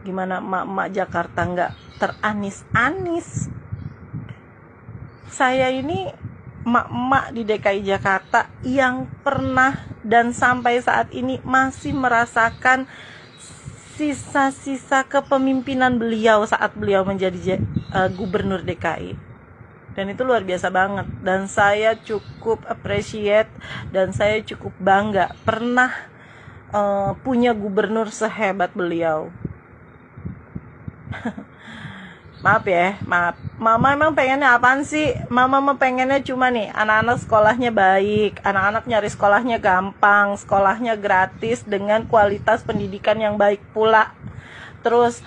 Gimana emak-emak Jakarta nggak teranis-anis? Saya ini emak-emak di DKI Jakarta yang pernah dan sampai saat ini masih merasakan sisa-sisa kepemimpinan beliau saat beliau menjadi gubernur DKI. Dan itu luar biasa banget. Dan saya cukup appreciate dan saya cukup bangga pernah punya gubernur sehebat beliau. Maaf ya, maaf. Mama emang pengennya apaan sih? Mama mah pengennya cuma nih, anak-anak sekolahnya baik, anak-anak nyari sekolahnya gampang, sekolahnya gratis dengan kualitas pendidikan yang baik pula. Terus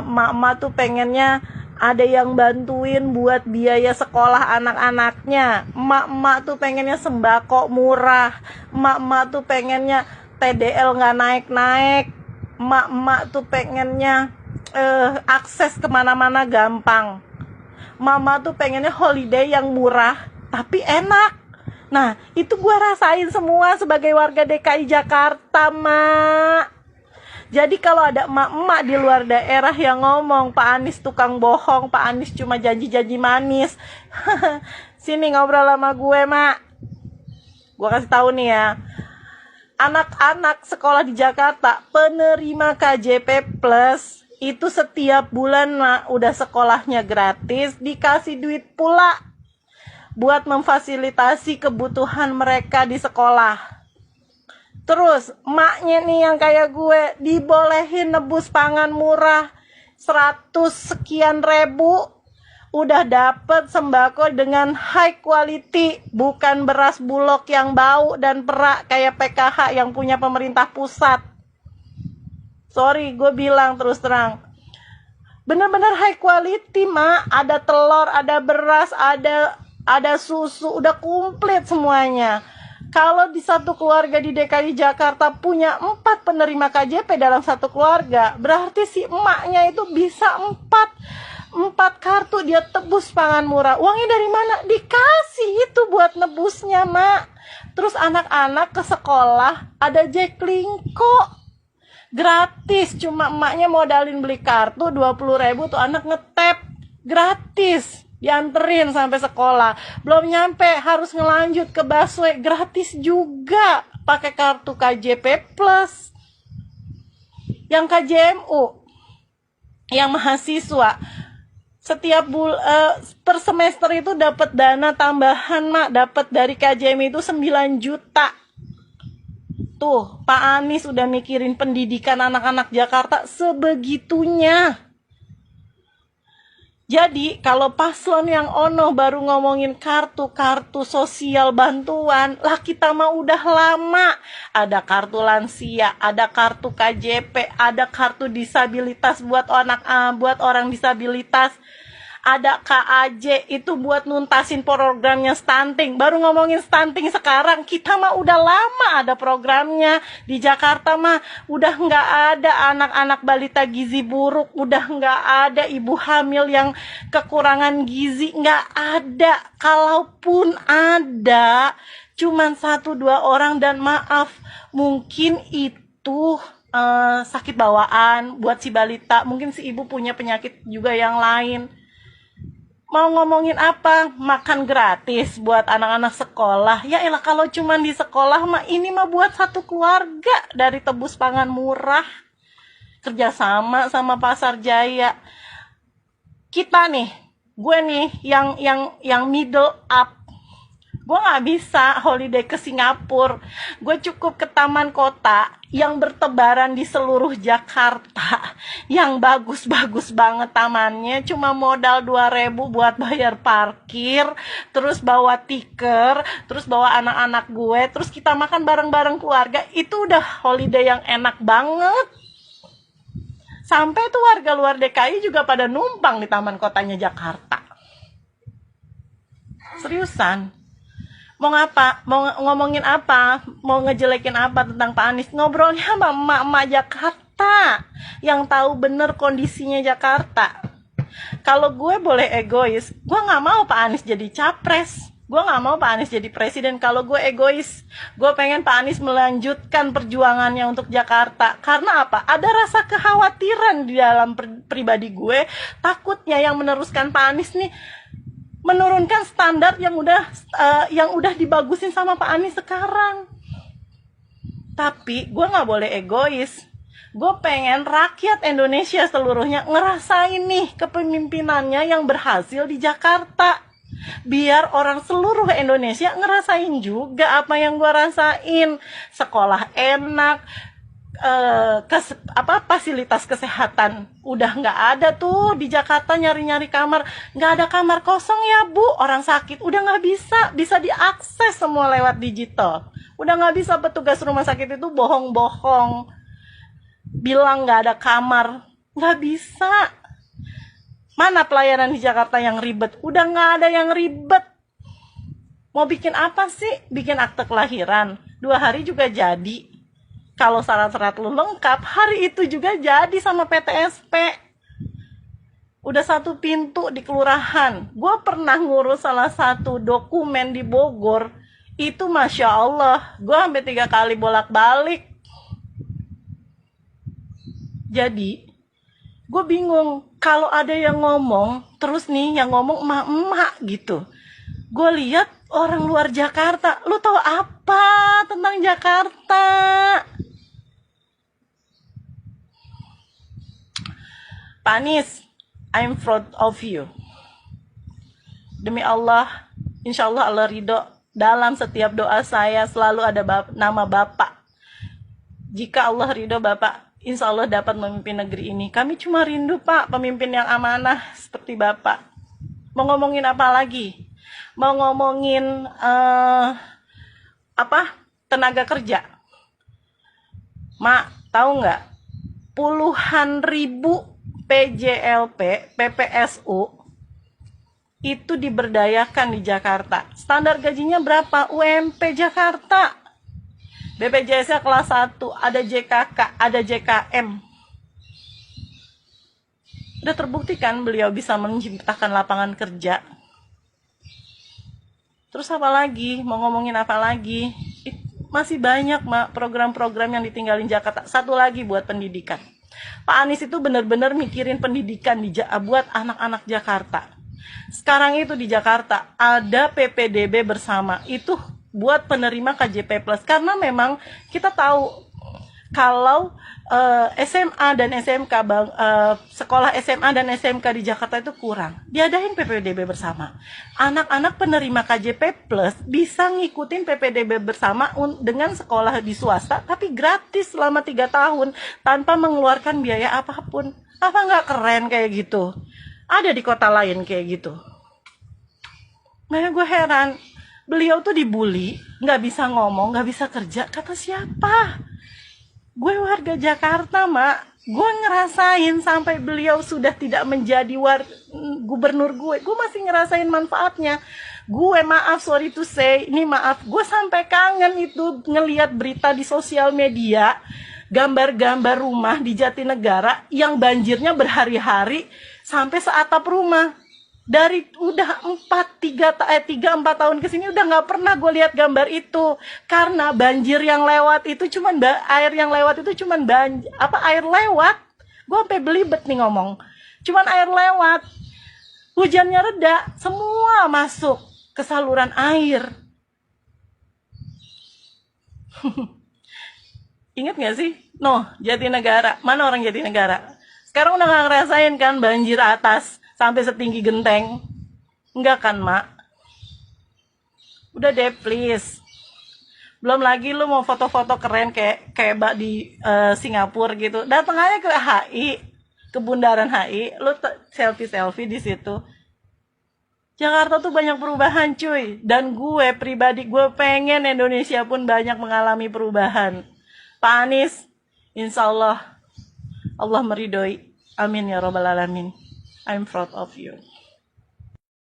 mama tuh pengennya ada yang bantuin buat biaya sekolah anak-anaknya. Emak-emak tuh pengennya sembako murah. Emak-emak tuh pengennya TDL nggak naik-naik. Emak-emak tuh pengennya akses kemana-mana gampang. Mama tuh pengennya holiday yang murah tapi enak. Nah, itu gue rasain semua sebagai warga DKI Jakarta, Mak. Jadi kalau ada emak-emak di luar daerah yang ngomong Pak Anies tukang bohong, Pak Anies cuma janji-janji manis, sini ngobrol sama gue, Mak. Gue kasih tahu nih ya, anak-anak sekolah di Jakarta penerima KJP Plus itu setiap bulan udah sekolahnya gratis, dikasih duit pula buat memfasilitasi kebutuhan mereka di sekolah. Terus emaknya nih yang kayak gue dibolehin nebus pangan murah 100 sekian ribu, udah dapet sembako dengan high quality, bukan beras bulog yang bau dan perak kayak PKH yang punya pemerintah pusat. Sorry, gue bilang terus terang, bener-bener high quality, Mak. Ada telur, ada beras, ada susu, udah komplit semuanya. Kalau di satu keluarga di DKI Jakarta punya 4 penerima KJP dalam satu keluarga, berarti si emaknya itu bisa 4 kartu dia tebus pangan murah. Uangnya dari mana? Dikasih itu buat nebusnya, Mak. Terus anak-anak ke sekolah ada Jaklingko gratis, cuma emaknya modalin beli kartu 20.000 tuh anak ngetep gratis, dianterin sampai sekolah. Belum nyampe harus ngelanjut ke busway gratis juga pakai kartu KJP Plus. Yang KJMU, yang mahasiswa setiap per semester itu dapat dana tambahan, Mak. Dapat dari KJM itu 9 juta. Tuh, Pak Anies udah mikirin pendidikan anak-anak Jakarta sebegitunya. Jadi, kalau paslon yang ono baru ngomongin kartu sosial bantuan, lah kita mah udah lama. Ada kartu lansia, ada kartu KJP, ada kartu disabilitas buat orang disabilitas. Ada KAJ itu buat nuntasin programnya stunting. Baru ngomongin stunting sekarang, kita mah udah lama ada programnya. Di Jakarta mah udah nggak ada anak-anak balita gizi buruk, udah nggak ada ibu hamil yang kekurangan gizi, nggak ada. Kalaupun ada, cuman 1-2 orang, dan maaf, mungkin itu sakit bawaan buat si balita, mungkin si ibu punya penyakit juga yang lain. Mau ngomongin apa? Makan gratis buat anak-anak sekolah. Ya elah, kalau cuma di sekolah mah ini mah buat satu keluarga dari tebus pangan murah. Kerjasama sama Pasar Jaya. Kita nih, gue nih yang middle up. Gue gak bisa holiday ke Singapura. Gue cukup ke taman kota yang bertebaran di seluruh Jakarta, yang bagus-bagus banget tamannya, cuma modal 2.000 buat bayar parkir, terus bawa tiker, terus bawa anak-anak gue, terus kita makan bareng-bareng keluarga. Itu udah holiday yang enak banget. Sampai tuh warga luar DKI juga pada numpang di taman kotanya Jakarta. Seriusan. Mau ngapa? Mau ngomongin apa? Mau ngejelekin apa tentang Pak Anies? Ngobrolnya sama emak-emak Jakarta yang tahu bener kondisinya Jakarta. Kalau gue boleh egois, gue nggak mau Pak Anies jadi capres. Gue nggak mau Pak Anies jadi presiden. Kalau gue egois, gue pengen Pak Anies melanjutkan perjuangannya untuk Jakarta. Karena apa? Ada rasa kekhawatiran di dalam pribadi gue. Takutnya yang meneruskan Pak Anies nih menurunkan standar yang udah dibagusin sama Pak Anies sekarang. Tapi gue nggak boleh egois. Gue pengen rakyat Indonesia seluruhnya ngerasain nih kepemimpinannya yang berhasil di Jakarta. Biar orang seluruh Indonesia ngerasain juga apa yang gue rasain. Sekolah enak, fasilitas kesehatan udah nggak ada tuh di Jakarta. Nyari-nyari kamar, nggak ada kamar kosong ya Bu. Orang sakit udah nggak bisa diakses semua lewat digital. Udah nggak bisa petugas rumah sakit itu bohong-bohong bilang nggak ada kamar, nggak bisa. Mana pelayanan di Jakarta yang ribet? Udah nggak ada yang ribet. Mau bikin apa sih? Bikin akte kelahiran 2 hari juga jadi. Kalau syarat-syarat lu lengkap, hari itu juga jadi sama PTSP. Udah 1 pintu di kelurahan. Gue pernah ngurus salah satu dokumen di Bogor. Itu Masya Allah, gue sampai 3 kali bolak-balik. Jadi gue bingung kalau ada yang ngomong terus nih, yang ngomong emak-emak gitu. Gue lihat orang luar Jakarta, lu tahu apa tentang Jakarta? Pak Anies, I'm proud of you. Demi Allah, insya Allah Allah ridho. Dalam setiap doa saya selalu ada nama Bapak. Jika Allah ridho Bapak, insya Allah dapat memimpin negeri ini. Kami cuma rindu Pak, pemimpin yang amanah seperti Bapak. Mau ngomongin apa lagi? Mau ngomongin tenaga kerja. Mak, tahu nggak? Puluhan ribu PJLP, PPSU itu diberdayakan di Jakarta. Standar gajinya berapa? UMP Jakarta. BPJS-nya kelas 1, ada JKK, ada JKM. Udah terbukti kan beliau bisa menciptakan lapangan kerja. Terus apa lagi? Mau ngomongin apa lagi? Masih banyak Mak program-program yang ditinggalin Jakarta. Satu lagi buat pendidikan. Pak Anies itu benar-benar mikirin pendidikan buat anak-anak Jakarta. Sekarang itu di Jakarta ada PPDB bersama. Itu buat penerima KJP Plus, karena memang kita tahu kalau SMA dan SMK sekolah SMA dan SMK di Jakarta itu kurang, diadain PPDB bersama. Anak-anak penerima KJP Plus bisa ngikutin PPDB bersama dengan sekolah di swasta, tapi gratis selama 3 tahun tanpa mengeluarkan biaya apapun. Apa nggak keren kayak gitu? Ada di kota lain kayak gitu. Nah, gue heran. Beliau tuh dibully, nggak bisa ngomong, nggak bisa kerja. Kata siapa? Gue warga Jakarta, Mak. Gue ngerasain sampai beliau sudah tidak menjadi gubernur gue masih ngerasain manfaatnya. Gue sorry to say, ini maaf. Gue sampai kangen itu ngelihat berita di sosial media, gambar-gambar rumah di Jatinegara yang banjirnya berhari-hari sampai seatap rumah. Dari udah 3-4 tahun kesini udah nggak pernah gue lihat gambar itu, karena banjir yang lewat itu air yang lewat itu cuman air lewat. Gue sampai belibet nih ngomong, cuman air lewat, hujannya reda, semua masuk ke saluran air. Ingat nggak sih? Jatinegara, mana orang Jatinegara? Sekarang udah nggak ngerasain kan banjir atas sampai setinggi genteng? Enggak kan, Mak? Udah deh, please. Belum lagi lu mau foto-foto keren kayak di Singapura gitu. Datang aja ke HI, ke Bundaran HI, lu selfie di situ. Jakarta tuh banyak perubahan, cuy. Dan gue pribadi, gue pengen Indonesia pun banyak mengalami perubahan. Pak Anies, insya Allah meridhoi. Amin ya robbal alamin. I'm proud of you.